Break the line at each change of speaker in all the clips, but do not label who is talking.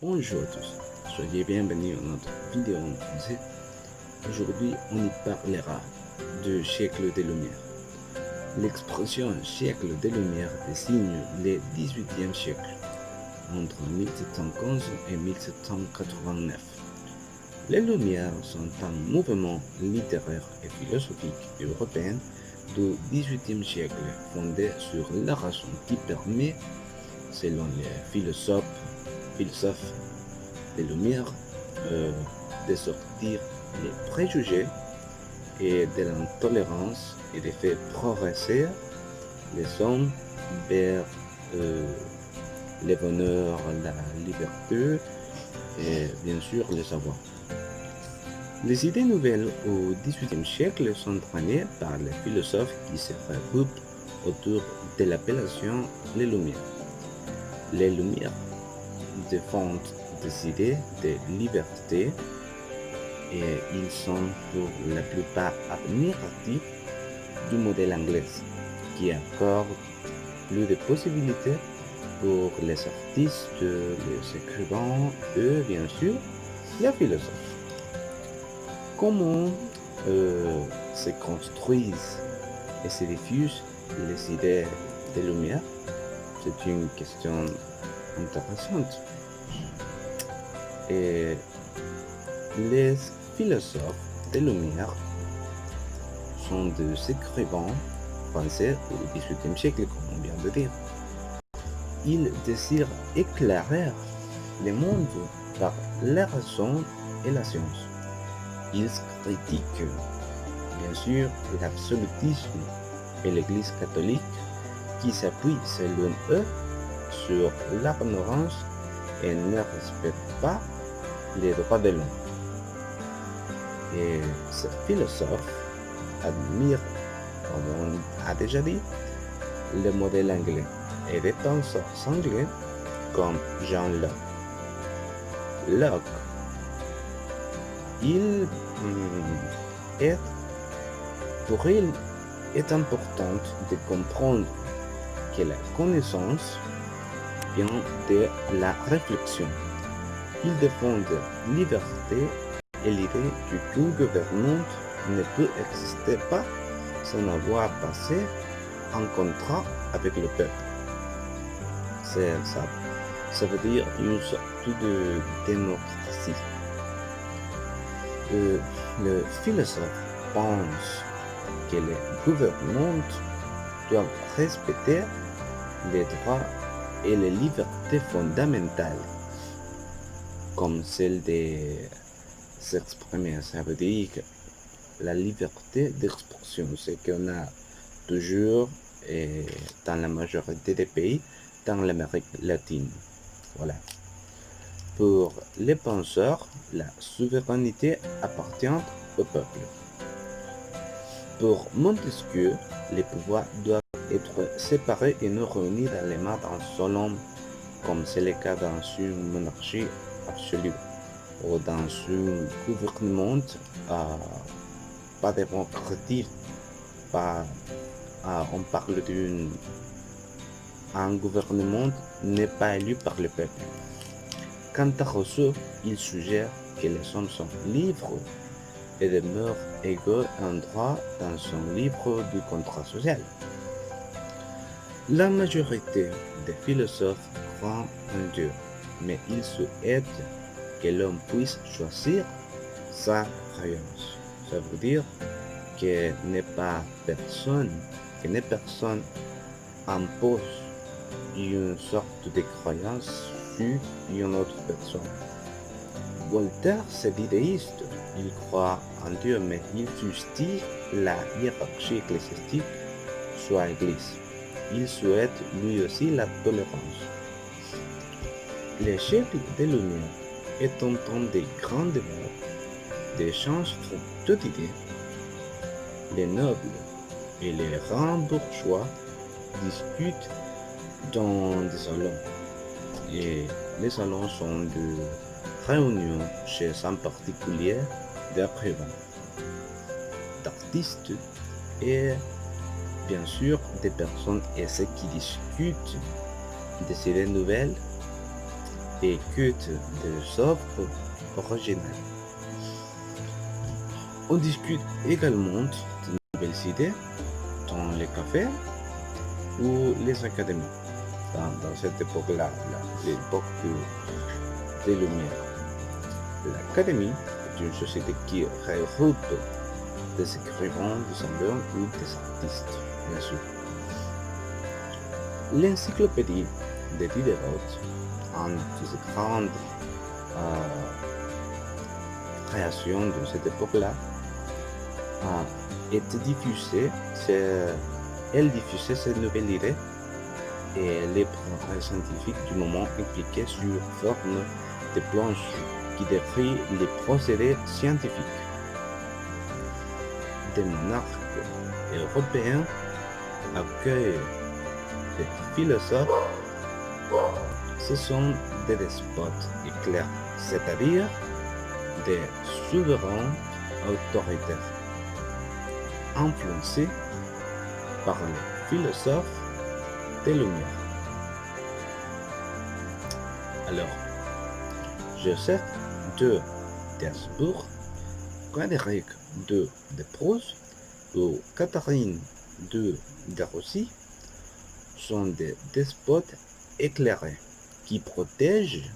Bonjour à tous, soyez bienvenus à notre vidéo en français. Aujourd'hui, on y parlera du siècle des Lumières. L'expression siècle des Lumières désigne le XVIIIe siècle, entre 1715 et 1789. Les Lumières sont un mouvement littéraire et philosophique européen du XVIIIe siècle fondé sur la raison qui permet, selon les philosophes des Lumières, de sortir les préjugés et de l'intolérance et de faire progresser les hommes vers le bonheur, la liberté et bien sûr le savoir. Les idées nouvelles au XVIIIe siècle sont traînées par les philosophes qui se regroupent autour de l'appellation les Lumières. Les Lumières défendent des idées de liberté et ils sont pour la plupart admiratifs du modèle anglais qui accorde plus de possibilités pour les artistes, les écrivains et bien sûr les philosophes. Comment se construisent et se diffusent les idées des Lumières? C'est une question intéressante. Et les philosophes des Lumières sont des écrivains français du XVIIIe siècle, comme on vient de dire. Ils désirent éclairer le monde par la raison et la science. Ils critiquent, bien sûr, l'absolutisme et l'Église catholique qui s'appuie, selon eux, sur l'ignorance et ne respecte pas les droits de l'homme. Et ces philosophes admirent, comme on a déjà dit, le modèle anglais et des penseurs anglais comme John Locke. Locke, pour il est important de comprendre que la connaissance vient de la réflexion. Il défend la liberté et l'idée qu'une gouvernante ne peut exister pas sans avoir passé un contrat avec le peuple. C'est ça. Ça veut dire une sorte de démocratie. Le philosophe pense que les gouvernantes doivent respecter les droits et les libertés fondamentales, comme celle de s'exprimer. Ça veut dire que la liberté d'expression, c'est qu'on a toujours dans la majorité des pays dans l'Amérique latine. Voilà. Pour les penseurs, la souveraineté appartient au peuple. Pour Montesquieu, les pouvoirs doivent être séparés et non réunis dans les mains d'un seul homme, comme c'est le cas dans une monarchie absolue ou dans un gouvernement pas démocratique. On parle d'un gouvernement n'est pas élu par le peuple. Quant à Rousseau, il suggère que les hommes sont libres et demeurent égaux en droit dans son livre du contrat social. La majorité des philosophes croient en Dieu, mais ils souhaitent que l'homme puisse choisir sa croyance. Ça veut dire que personne impose une sorte de croyance sur une autre personne. Voltaire, c'est idéiste. Il croit en Dieu, mais il fustige la hiérarchie ecclésiastique, soit Église. Il souhaite lui aussi la tolérance. Le siècle des Lumières est un temps de grands débats, d'échanges fructueux d'idées. Les nobles et les grands bourgeois discutent dans des salons. Et les salons sont de réunions chez un particulier d'écrivains, d'artistes et bien sûr des personnes aisées qui discutent des idées nouvelles écoute des œuvres originales. On discute également de nouvelles idées dans les cafés ou les académies. Dans cette époque-là, l'époque des Lumières. L'académie est une société qui regroupe des écrivains, des auteurs ou des artistes, bien sûr. L'encyclopédie de Diderot, une de ces grandes créations de cette époque-là, était diffusée. Elle diffusait ces nouvelles idées et les progrès scientifiques du moment impliqués sous forme de planches qui décrit les procédés scientifiques. Des monarques européens accueillent des philosophes. Ce sont des despotes éclairs, c'est-à-dire des souverains autoritaires, influencés par les philosophes des Lumières. Alors, Joseph de d'Habsbourg, Frédéric de Prusse ou Catherine de Russie sont des despotes éclairés qui protègent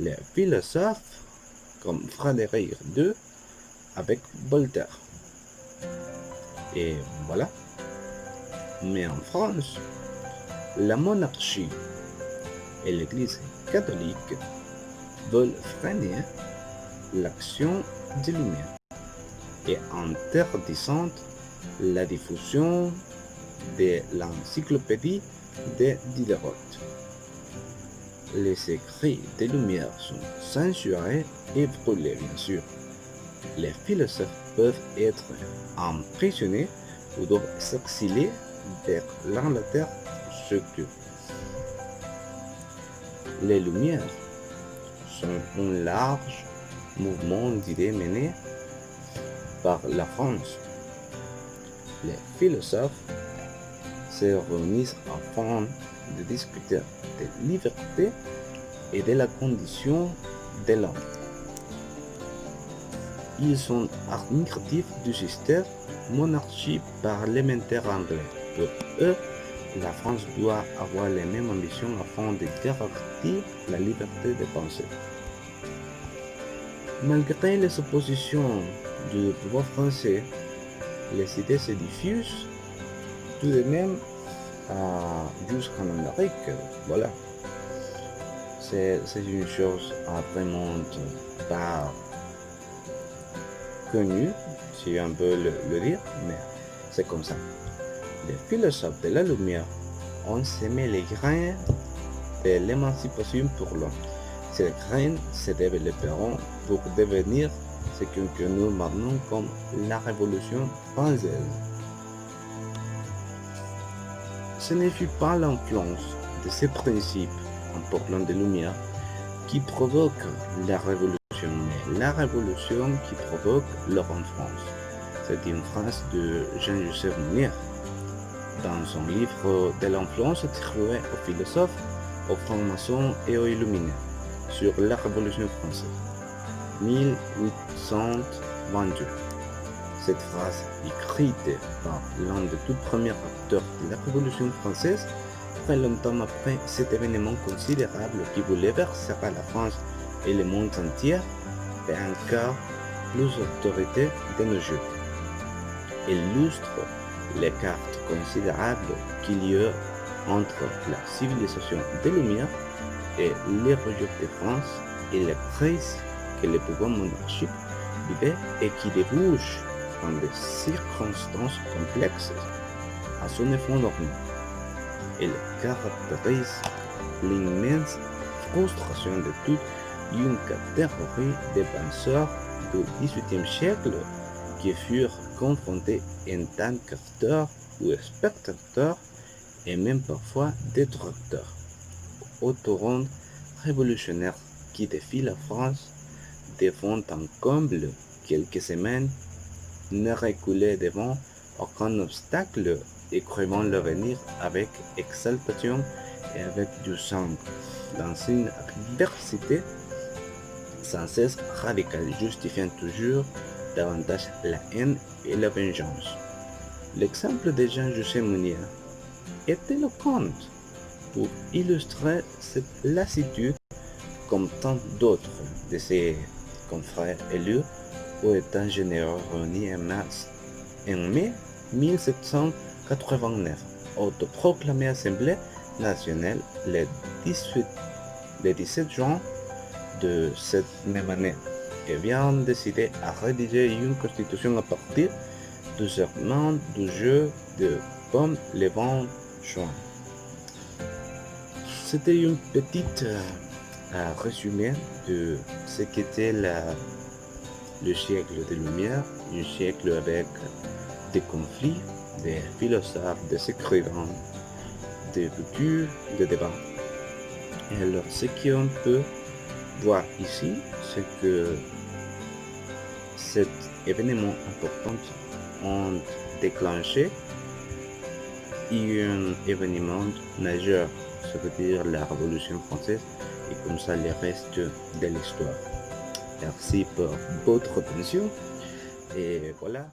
les philosophes comme Frédéric II avec Voltaire. Et voilà. Mais en France, la monarchie et l'Église catholique veulent freiner l'action des Lumières et interdisant la diffusion de l'encyclopédie de Diderot. Les écrits des Lumières sont censurés et brûlés, bien sûr. Les philosophes peuvent être emprisonnés ou doivent s'exiler vers l'Angleterre, ce que les Lumières sont un large mouvement d'idées mené par la France. Les philosophes se réunissent afin de discuter de liberté et de la condition de l'homme. Ils sont admiratifs du système monarchie parlementaire anglais. Pour eux, la France doit avoir les mêmes ambitions afin de garantir la liberté de penser. Malgré les oppositions du pouvoir français, les idées se diffusent tout de même jusqu'en Amérique. Voilà. C'est une chose vraiment pas connue, si on peut le dire, mais c'est comme ça. Les philosophes de la Lumière ont semé les grains de l'émancipation pour l'homme. Ces grains se développeront pour devenir ce que nous maintenant comme la Révolution française. Ce ne fut pas l'influence de ces principes importants de Lumière qui provoque la Révolution, mais la Révolution qui provoque leur influence. C'est une phrase de Jean-Joseph Lumière dans son livre de l'influence attribuée aux philosophes, aux francs-maçons et aux illuminés sur la Révolution française, 1822. Cette phrase, écrite par l'un des tout premiers acteurs de la Révolution française, très longtemps après cet événement considérable qui bouleversera la France et le monde entier, et encore plus d'autorité de nos jours, illustre l'écart considérable qu'il y a entre la civilisation des Lumières et les religions de France et les crises que le pouvoir monarchique vivait et qui débouchent dans des circonstances complexes à son effondrement. Elle caractérise l'immense frustration de toute une catégorie de penseurs du XVIIIe siècle qui furent confrontés en tant qu'acteurs ou spectateurs et même parfois détracteurs au torrent révolutionnaire qui défie la France devant un comble quelques semaines, ne reculait devant aucun obstacle, écrivant l'avenir avec exaltation et avec du sang. dans une adversité sans cesse radicale, justifiant toujours davantage la haine et la vengeance. L'exemple de Jean-José Mounier est éloquent pour illustrer cette lassitude comme tant d'autres de ses confrères élus ou états généraux réunis en mai 1789, autoproclamée Assemblée nationale le 17 juin de cette même année, et vient décider à rédiger une constitution à partir du serment du jeu de Pomme le 20 juin. C'était une petite résumé de ce qu'était le siècle des Lumières, un siècle avec des conflits, des philosophes, des écrivains, des cultures, des débats. Et alors, ce qu'on peut voir ici, c'est que cet événement important a déclenché un événement majeur, ça veut dire la Révolution française, et comme ça le reste de l'histoire. Merci pour votre attention et voilà.